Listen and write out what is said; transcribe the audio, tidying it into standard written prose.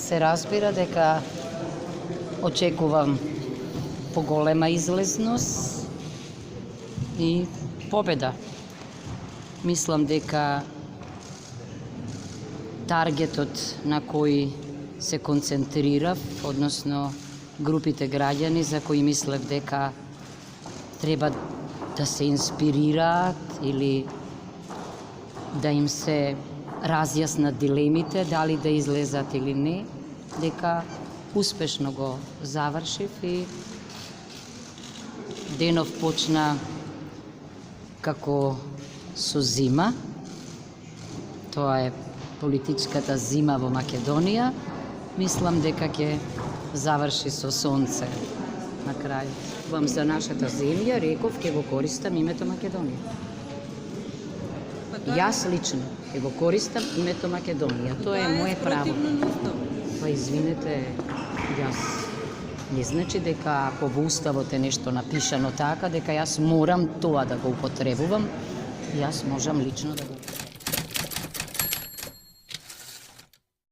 се разбира дека очекувам поголема излезност и победа. Мислам дека таргетот на кој се концентрирав, односно групите граѓани за кои мислев дека треба да се инспирираат или да им се разјаснат дилемите, дали да излезат или не, дека успешно го завршив и денов почна како со зима. Тоа е политичката зима во Македонија. Мислам дека ќе заврши со сонце на крај. Вам за нашата земја реков ќе го користам името Македонија. Јас лично ќе го користам името Македонија. Тоа е мое право. Па извинете, јас не значи дека ако во уставот е нешто напишано така, дека јас морам тоа да го употребувам. Јас можам лично да го